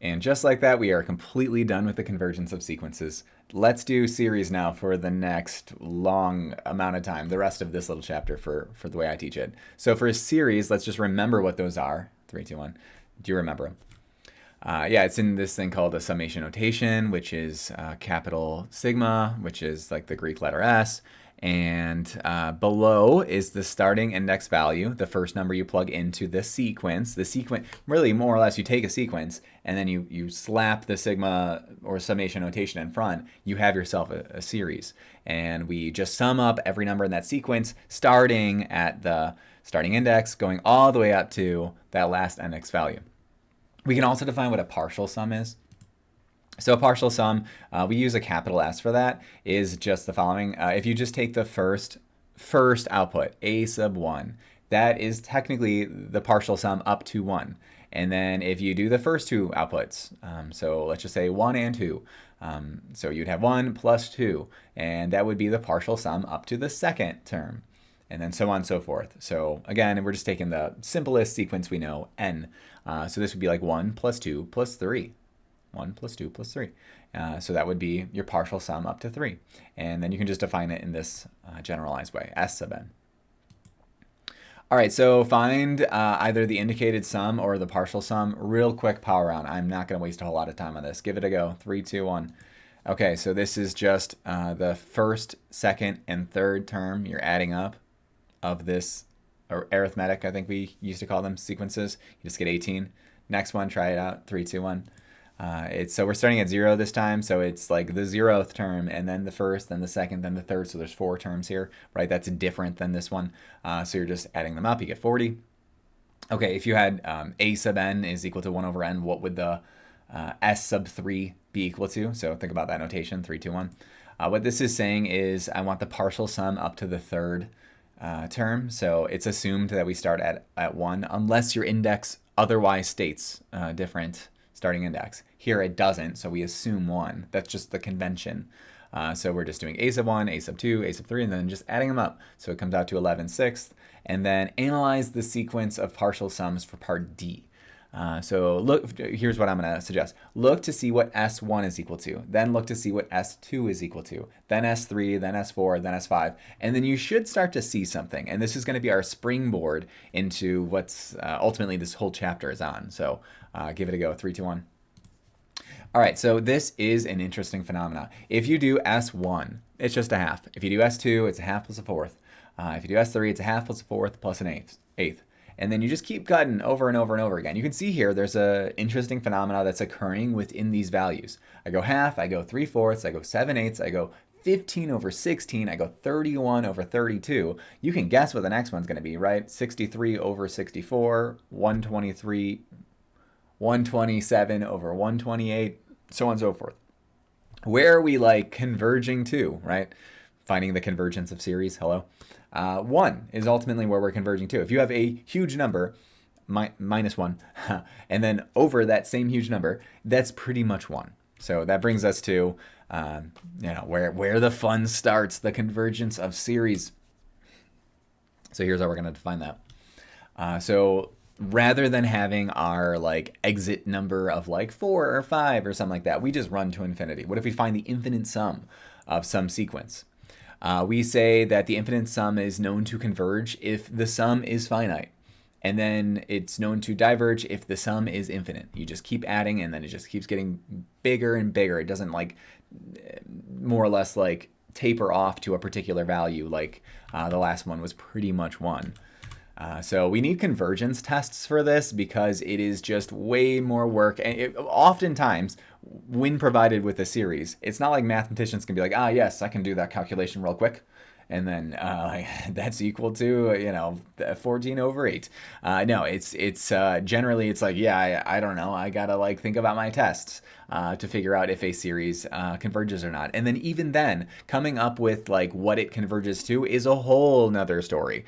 And just like that, we are completely done with the convergence of sequences. Let's do series now for the next long amount of time, the rest of this little chapter for the way I teach it. So for a series, let's just remember what those are. 3, 2, 1. Do you remember them? Yeah, it's in this thing called a summation notation, which is capital sigma, which is like the Greek letter S. And below is the starting index value, the first number you plug into the sequence. The sequence, really more or less, you take a sequence and then you slap the sigma or summation notation in front. You have yourself a series. And we just sum up every number in that sequence, starting at the starting index, going all the way up to that last index value. We can also define what a partial sum is. So a partial sum, we use a capital S for that, is just the following. If you just take the first output, a sub 1, that is technically the partial sum up to 1. And then if you do the first two outputs, so let's just say 1 and 2, so you'd have 1 plus 2, and that would be the partial sum up to the second term. And then so on and so forth. So again, we're just taking the simplest sequence we know, n. So this would be like 1 plus 2 plus 3. 1 plus 2 plus 3. So that would be your partial sum up to 3. And then you can just define it in this generalized way, S sub n. All right, so find either the indicated sum or the partial sum. Real quick power round. I'm not going to waste a whole lot of time on this. Give it a go. 3, 2, 1. Okay, so this is just the first, second, and third term you're adding up of this arithmetic, I think we used to call them sequences. You just get 18. Next one, try it out. 3, 2, 1. So we're starting at 0 this time, so it's like the 0th term, and then the first, then the second, then the third, so there's 4 terms here, right? That's different than this one, so you're just adding them up, you get 40. Okay, if you had a sub n is equal to 1 over n, what would the s sub 3 be equal to? So think about that notation, 3, 2, 1. What this is saying is I want the partial sum up to the third term, so it's assumed that we start at 1, unless your index otherwise states different starting index. Here it doesn't, so we assume 1. That's just the convention. So we're just doing a sub 1, a sub 2, a sub 3, and then just adding them up. So it comes out to 11/6. And then analyze the sequence of partial sums for part D. So look, here's what I'm going to suggest. Look to see what S1 is equal to. Then look to see what S2 is equal to. Then S3, then S4, then S5. And then you should start to see something. And this is going to be our springboard into what's ultimately this whole chapter is on. So give it a go. 3, 2, 1. All right, so this is an interesting phenomena. If you do S1, it's just a half. If you do S2, it's a half plus a fourth. If you do S3, it's a half plus a fourth plus an eighth. And then you just keep cutting over and over and over again. You can see here there's an interesting phenomena that's occurring within these values. I go half, I go 3/4, I go 7/8, I go 15 over 16, I go 31 over 32. You can guess what the next one's going to be, right? 63 over 64, 123, 127 over 128, so on and so forth. Where are we like converging to, right? Finding the convergence of series, hello. 1 is ultimately where we're converging to. If you have a huge number, minus 1, and then over that same huge number, that's pretty much 1. So that brings us to where the fun starts, the convergence of series. So here's how we're going to define that. So rather than having our like exit number of like 4 or 5 or something like that, we just run to infinity. What if we find the infinite sum of some sequence? We say that the infinite sum is known to converge if the sum is finite. And then it's known to diverge if the sum is infinite. You just keep adding and then it just keeps getting bigger and bigger. It doesn't like more or less like taper off to a particular value like the last one was pretty much 1. So we need convergence tests for this because it is just way more work. And oftentimes, when provided with a series, it's not like mathematicians can be like, yes, I can do that calculation real quick. And then that's equal to, 14 over 8. No, it's generally, it's like, I don't know. I got to like think about my tests to figure out if a series converges or not. And then even then, coming up with like what it converges to is a whole nother story.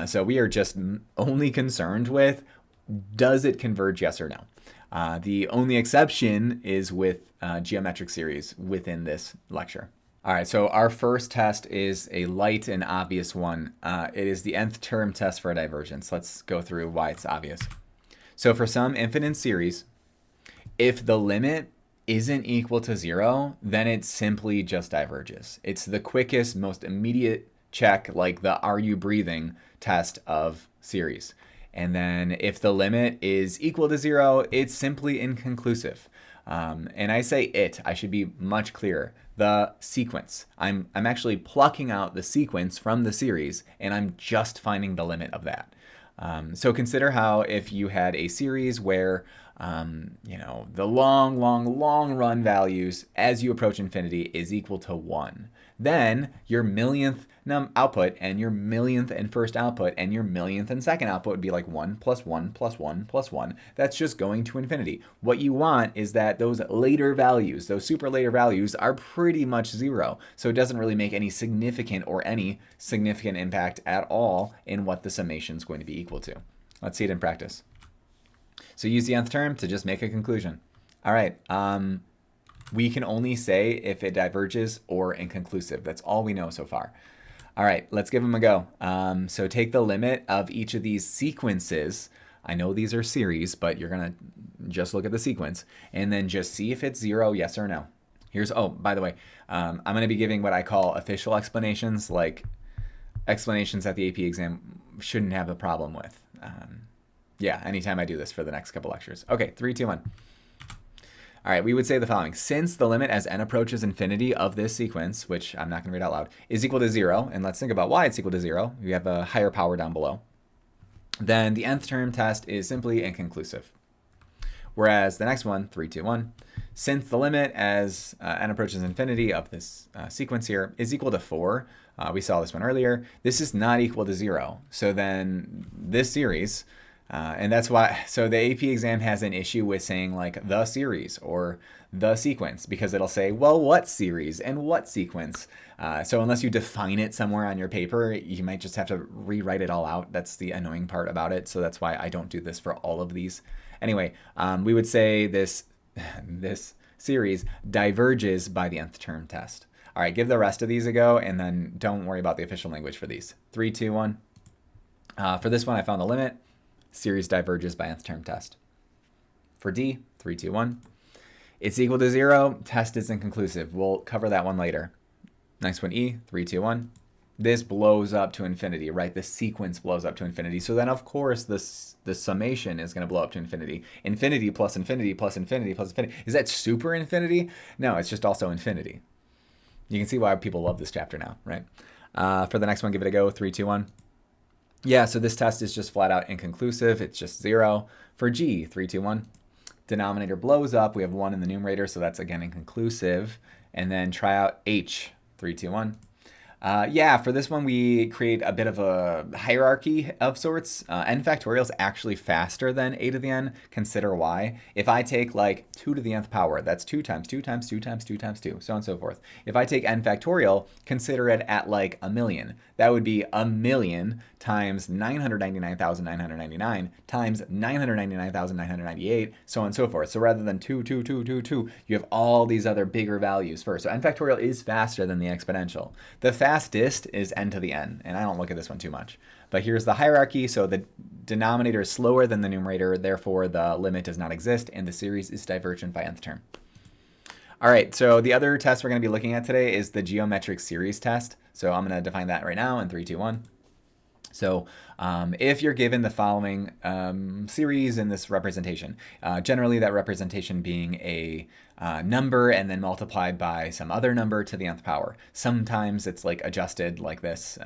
So we are just only concerned with, does it converge, yes or no? The only exception is with geometric series within this lecture. All right, so our first test is a light and obvious one. It is the nth term test for a divergence. Let's go through why it's obvious. So for some infinite series, If the limit isn't equal to 0, then it simply just diverges. It's the quickest, most immediate check, like the are you breathing test of series. And then if the limit is equal to 0, it's simply inconclusive. And I say I should be much clearer. The sequence. I'm actually plucking out the sequence from the series, and I'm just finding the limit of that. So consider how if you had a series where the long run values as you approach infinity is equal to 1. Then your millionth output and your millionth and first output and your millionth and second output would be like 1 plus 1 plus 1 plus 1. That's just going to infinity. What you want is that those later values, those super later values, are pretty much 0. So it doesn't really make any significant impact at all in what the summation is going to be equal to. Let's see it in practice. So use the nth term to just make a conclusion. All right. We can only say if it diverges or inconclusive. That's all we know so far. All right, let's give them a go. So take the limit of each of these sequences. I know these are series, but you're going to just look at the sequence and then just see if it's 0, yes or no. By the way, I'm going to be giving what I call official explanations, like explanations that the AP exam shouldn't have a problem with. Anytime I do this for the next couple lectures. Okay, 3, 2, 1. All right, we would say the following. Since the limit as n approaches infinity of this sequence, which I'm not going to read out loud, is equal to 0, and let's think about why it's equal to 0. We have a higher power down below. Then the nth term test is simply inconclusive. Whereas the next one, 3, 2, 1, since the limit as n approaches infinity of this sequence here is equal to 4, we saw this one earlier, this is not equal to 0. So then this series... and that's why, so the AP exam has an issue with saying like the series or the sequence, because it'll say, well, what series and what sequence? So unless you define it somewhere on your paper, you might just have to rewrite it all out. That's the annoying part about it. So that's why I don't do this for all of these. Anyway, we would say this series diverges by the nth term test. All right, give the rest of these a go, and then don't worry about the official language for these. 3, 2, 1. For this one, I found the limit. Series diverges by nth term test. For D, 3, 2, 1. It's equal to 0. Test is inconclusive. We'll cover that one later. Next one, E, 3, 2, 1. This blows up to infinity, right? The sequence blows up to infinity. So then, of course, the summation is going to blow up to infinity. Infinity plus infinity plus infinity plus infinity. Is that super infinity? No, it's just also infinity. You can see why people love this chapter now, right? For the next one, give it a go. 3, 2, 1. Yeah, so this test is just flat out inconclusive. It's just 0. For G, 3, 2, 1. Denominator blows up. We have 1 in the numerator, so that's again inconclusive. And then try out H, 3, 2, 1. For this one, we create a bit of a hierarchy of sorts. N factorial is actually faster than a to the n. Consider why. If I take like 2 to the nth power, that's 2 times 2 times 2 times 2 times 2, so on and so forth. If I take n factorial, consider it at like a million. That would be a million times 999,999 times 999,998, so on and so forth. So rather than 2, 2, 2, 2, 2, you have all these other bigger values first. So n factorial is faster than the exponential. The fastest is n to the n, and I don't look at this one too much. But here's the hierarchy. So the denominator is slower than the numerator, therefore the limit does not exist, and the series is divergent by nth term. All right, so the other test we're going to be looking at today is the geometric series test. So I'm going to define that right now in 3, 2, 1. So if you're given the following series in this representation, generally that representation being a number and then multiplied by some other number to the nth power. Sometimes it's like adjusted like this,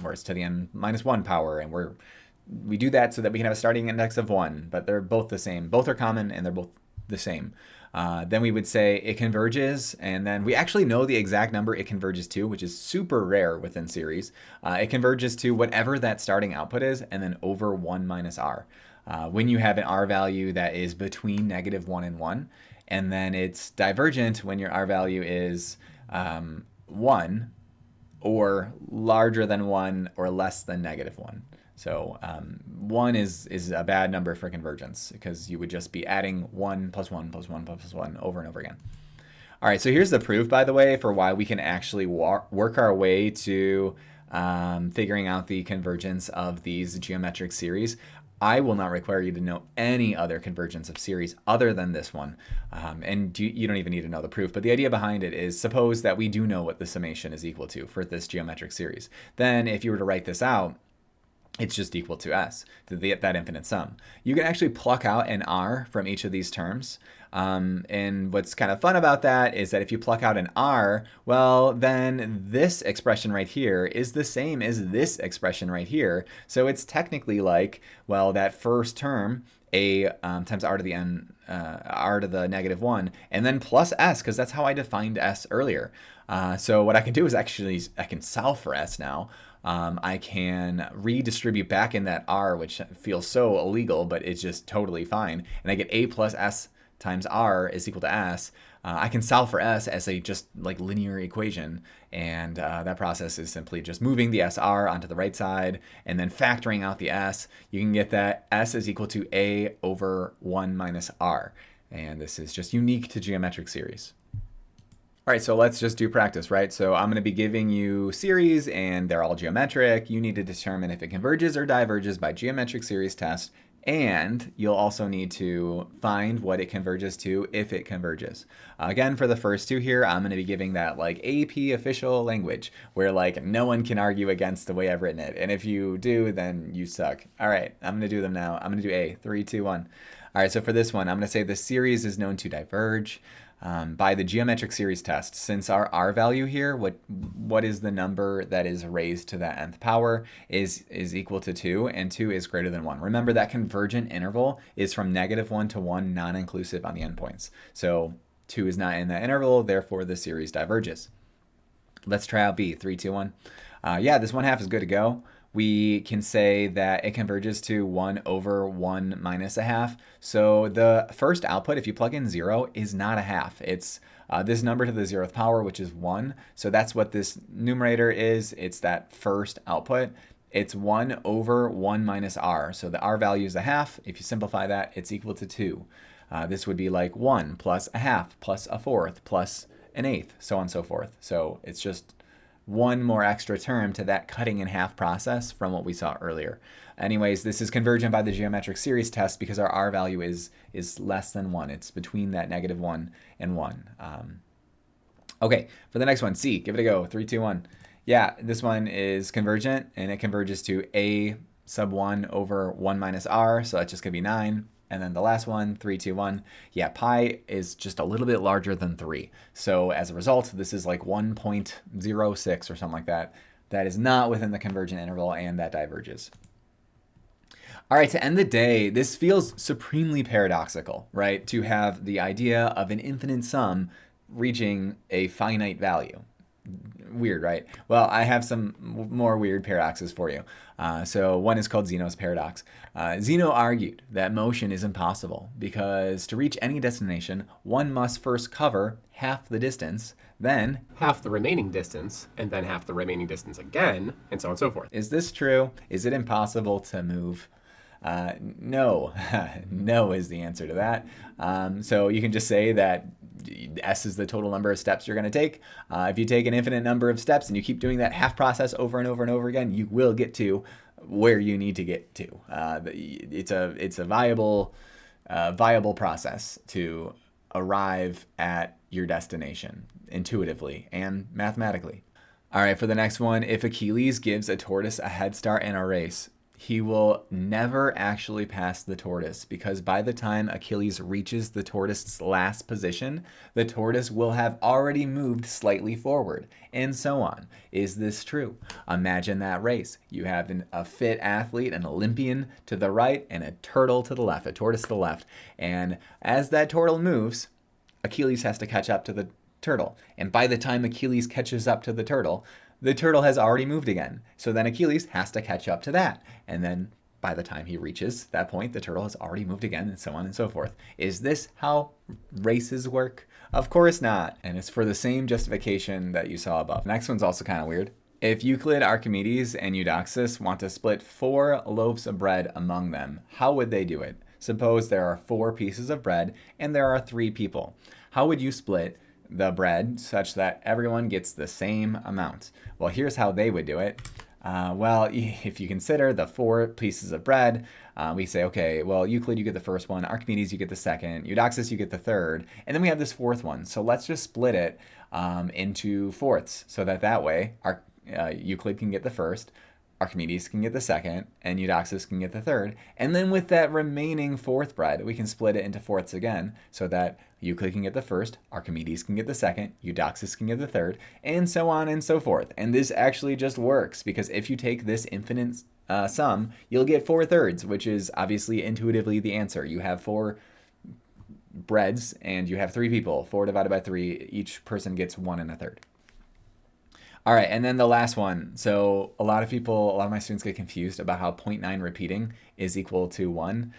where it's to the n minus 1 power, and we do that so that we can have a starting index of 1, but they're both the same. Both are common and they're both the same. Then we would say it converges, and then we actually know the exact number it converges to, which is super rare within series. It converges to whatever that starting output is, and then over 1 minus r. When you have an r value that is between -1 and 1, and then it's divergent when your r value is 1 or larger than 1 or less than -1. So 1 is a bad number for convergence because you would just be adding 1 plus 1 plus 1 plus 1 over and over again. All right, so here's the proof, by the way, for why we can actually work our way to figuring out the convergence of these geometric series. I will not require you to know any other convergence of series other than this one. And you don't even need to know the proof. But the idea behind it is, suppose that we do know what the summation is equal to for this geometric series. Then if you were to write this out, it's just equal to S, to that infinite sum. You can actually pluck out an R from each of these terms. And what's kind of fun about that is that if you pluck out an R, well, then this expression right here is the same as this expression right here. So it's technically like, well, that first term, a times r to the n, r to the -1, and then plus s, because that's how I defined s earlier. So what I can do is actually, I can solve for s now. I can redistribute back in that r, which feels so illegal, but it's just totally fine. And I get a plus s times r is equal to s. I can solve for s as a just like linear equation. And that process is simply just moving the SR onto the right side and then factoring out the s. You can get that s is equal to a over 1 minus r. And this is just unique to geometric series. All right, so let's just do practice, right? So I'm going to be giving you series, and they're all geometric. You need to determine if it converges or diverges by geometric series test, and you'll also need to find what it converges to if it converges. Again, for the first two here, I'm going to be giving that like AP official language, where like no one can argue against the way I've written it. And if you do, then you suck. All right, I'm going to do them now. I'm going to do A, 3, 2, 1. All right, so for this one, I'm going to say the series is known to diverge by the geometric series test. Since our r value here, what is the number that is raised to that nth power, is equal to 2, and 2 is greater than 1. Remember that convergent interval is from -1 to 1, non-inclusive on the endpoints. So 2 is not in that interval, therefore the series diverges. Let's try out B, 3, 2, 1. Yeah, this 1/2 is good to go. We can say that it converges to 1 over 1 minus a half. So the first output, if you plug in 0, is not a half. It's this number to the 0th power, which is 1. So that's what this numerator is. It's that first output. It's 1 over 1 minus r. So the r value is a half. If you simplify that, it's equal to 2. This would be like 1 plus a half plus a fourth plus an eighth, so on and so forth. So it's just one more extra term to that cutting in half process from what we saw earlier. Anyways, this is convergent by the geometric series test because our r value is less than 1. It's between that -1 and 1. Okay, for the next one, C, give it a go. 3, 2, 1. Yeah, this one is convergent, and it converges to a sub 1 over 1 minus r, so that's just going to be 9. And then the last one, 3, 2, 1. Yeah, pi is just a little bit larger than 3. So as a result, this is like 1.06 or something like that. That is not within the convergent interval, and that diverges. All right, to end the day, this feels supremely paradoxical, right? To have the idea of an infinite sum reaching a finite value. Weird, right? Well, I have some more weird paradoxes for you. So one is called Zeno's paradox. Zeno argued that motion is impossible because to reach any destination, one must first cover half the distance, then half the remaining distance, and then half the remaining distance again, and so on and so forth. Is this true? Is it impossible to move? No. No is the answer to that. So you can just say that S is the total number of steps you're going to take. If you take an infinite number of steps and you keep doing that half process over and over and over again, you will get to where you need to get to. It's a viable process to arrive at your destination intuitively and mathematically. All right, for the next one, if Achilles gives a tortoise a head start in a race, he will never actually pass the tortoise because by the time Achilles reaches the tortoise's last position, the tortoise will have already moved slightly forward, and so on. Is this true? Imagine that race. You have a fit athlete, an Olympian to the right, and a turtle to the left, a tortoise to the left. And as that turtle moves, Achilles has to catch up to the turtle. And by the time Achilles catches up to the turtle has already moved again. So then Achilles has to catch up to that. And then by the time he reaches that point, the turtle has already moved again, and so on and so forth. Is this how races work? Of course not. And it's for the same justification that you saw above. Next one's also kind of weird. If Euclid, Archimedes, and Eudoxus want to split 4 loaves of bread among them, how would they do it? Suppose there are 4 pieces of bread and there are 3 people. How would you split the bread such that everyone gets the same amount? Well, here's how they would do it. Well, if you consider the 4 pieces of bread, we say, okay, well, Euclid, you get the first one. Archimedes, you get the second. Eudoxus, you get the third. And then we have this fourth one. So let's just split it into fourths so that way Euclid can get the first, Archimedes can get the second, and Eudoxus can get the third. And then with that remaining fourth bread, we can split it into fourths again so that Euclid can get the first, Archimedes can get the second, Eudoxus can get the third, and so on and so forth. And this actually just works because if you take this infinite sum, you'll get 4/3, which is obviously intuitively the answer. You have 4 breads and you have 3 people. 4 divided by 3, each person gets 1 1/3. All right, and then the last one. So a lot of my students get confused about how 0.9 repeating is equal to 1.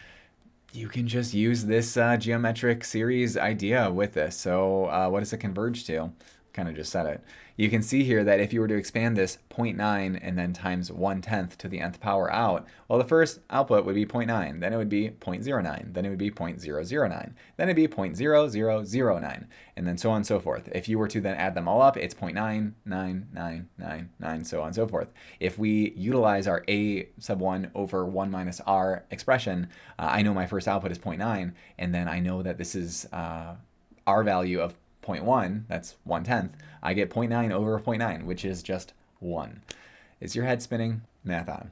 You can just use this geometric series idea with this. So what does it converge to? Kind of just said it. You can see here that if you were to expand this 0.9 and then times 1/10 to the nth power out, well, the first output would be 0.9, then it would be 0.09, then it would be 0.009, then it'd be 0.0009, and then so on and so forth. If you were to then add them all up, it's 0.99999, so on and so forth. If we utilize our a sub 1 over 1 minus r expression, I know my first output is 0.9, and then I know that this is r value of 0.1, that's 1/10, I get 0.9 over 0.9, which is just 1. Is your head spinning? Math on.